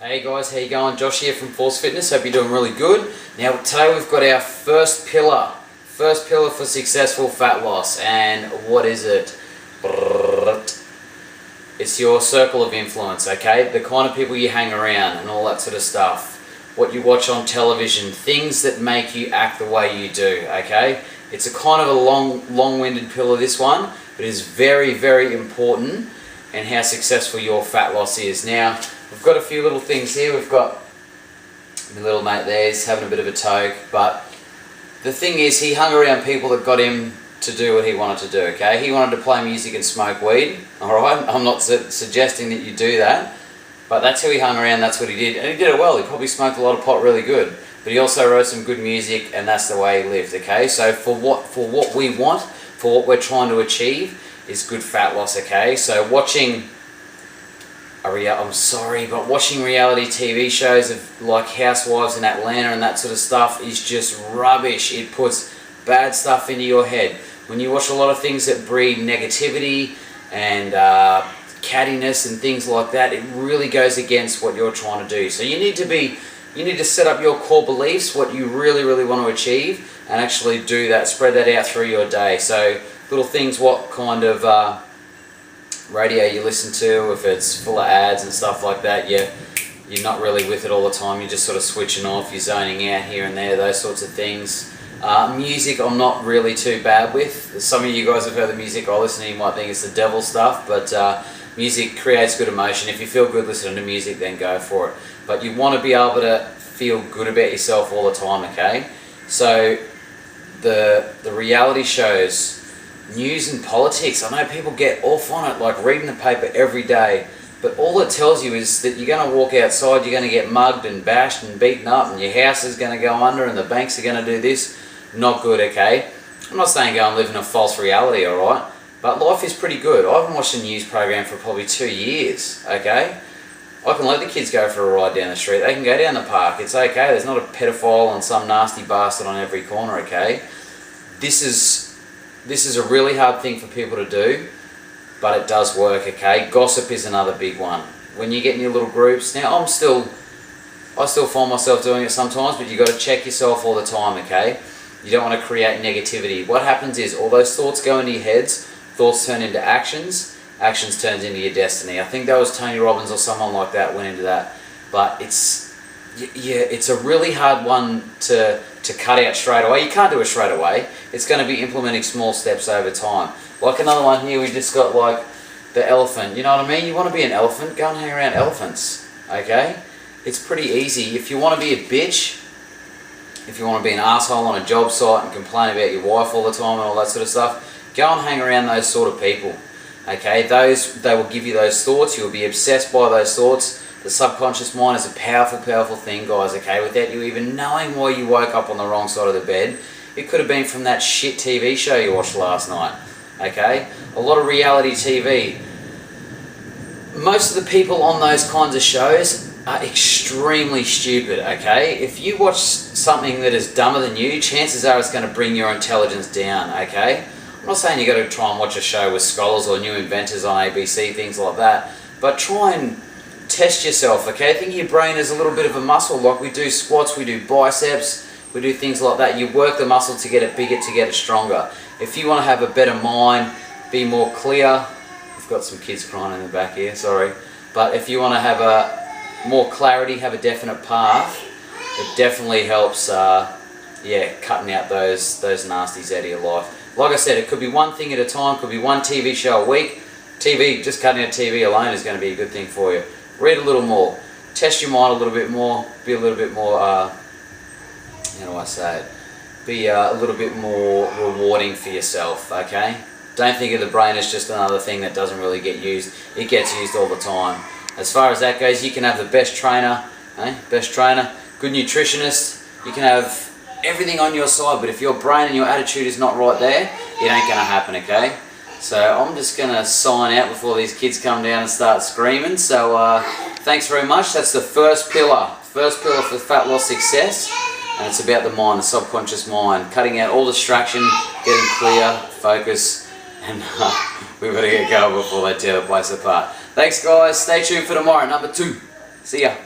Hey guys, how you going? Josh here from Force Fitness. Hope you're doing really good. Now today we've got our first pillar for successful fat loss. And what is it? It's your circle of influence, okay? The kind of people you hang around and all that sort of stuff. What you watch on television, things that make you act the way you do, okay? It's a kind of a long-winded pillar, this one, but it's very, very important in how successful your fat loss is. Now, we've got a few little things here. We've got my little mate there, he's having a bit of a toke, but the thing is, he hung around people that got him to do what he wanted to do, okay? He wanted to play music and smoke weed, alright? I'm not suggesting that you do that, but that's who he hung around, that's what he did, and he did it well. He probably smoked a lot of pot really good, but he also wrote some good music, and that's the way he lived, okay? So for what we want, for what we're trying to achieve, is good fat loss, okay? So watching watching reality TV shows of like Housewives in Atlanta and that sort of stuff is just rubbish. It puts bad stuff into your head. When you watch a lot of things that breed negativity and cattiness and things like that, it really goes against what you're trying to do. So you need to set up your core beliefs, what you really want to achieve, and actually do that, spread that out through your day. So little things, what kind of radio you listen to, if it's full of ads and stuff like that, you're not really with it all the time, you're just sort of switching off, you're zoning out here and there, those sorts of things. Music I'm not really too bad with. Some of you guys have heard the music I listen to, you might think it's the devil stuff, but music creates good emotion. If you feel good listening to music, then go for it. But you want to be able to feel good about yourself all the time, okay? So the reality shows, news and politics, I know people get off on it, like reading the paper every day, but all it tells you is that you're going to walk outside, you're going to get mugged and bashed and beaten up, and your house is going to go under and the banks are going to do this. Not good, okay? I'm not saying go and live in a false reality, alright? But life is pretty good. I haven't watched a news program for probably 2 years, okay? I can let the kids go for a ride down the street, they can go down the park, it's okay. There's not a pedophile and some nasty bastard on every corner, okay? This is a really hard thing for people to do, but it does work, okay? Gossip is another big one. When you get in your little groups, now I still find myself doing it sometimes, but you've got to check yourself all the time, okay? You don't want to create negativity. What happens is all those thoughts go into your heads, thoughts turn into actions, actions turns into your destiny. I think that was Tony Robbins or someone like that went into that, but it's a really hard one to cut out straight away. You can't do it straight away. It's going to be implementing small steps over time. Like another one here, we just got like the elephant. You know what I mean? You want to be an elephant, go and hang around elephants, okay? It's pretty easy. If you want to be a bitch, if you want to be an asshole on a job site and complain about your wife all the time and all that sort of stuff, go and hang around those sort of people, okay? They will give you those thoughts. You'll be obsessed by those thoughts. The subconscious mind is a powerful thing, guys, okay? Without you even knowing why you woke up on the wrong side of the bed, it could have been from that shit TV show you watched last night, okay? A lot of reality TV. Most of the people on those kinds of shows are extremely stupid, okay? If you watch something that is dumber than you, chances are it's going to bring your intelligence down, okay? I'm not saying you got to try and watch a show with scholars or new inventors on ABC, things like that, but try and test yourself, okay? Think of your brain as a little bit of a muscle. Like we do squats, we do biceps, we do things like that. You work the muscle to get it bigger, to get it stronger. If you want to have a better mind, be more clear, we've got some kids crying in the back here, sorry. But if you want to have a more clarity, have a definite path, it definitely helps, cutting out those nasties out of your life. Like I said, it could be one thing at a time, could be one TV show a week. Just cutting out TV alone is going to be a good thing for you. Read a little more, test your mind a little bit more, be a little bit more, how do I say it? Be a little bit more rewarding for yourself, okay? Don't think of the brain as just another thing that doesn't really get used. It gets used all the time. As far as that goes, you can have the best trainer, good nutritionist, you can have everything on your side, but if your brain and your attitude is not right there, it ain't going to happen, okay? So I'm just going to sign out before these kids come down and start screaming. So thanks very much. That's the first pillar for fat loss success. And it's about the mind, the subconscious mind. Cutting out all distraction, getting clear, focus, and we've got to get going before they tear the place apart. Thanks guys. Stay tuned for tomorrow, number 2. See ya.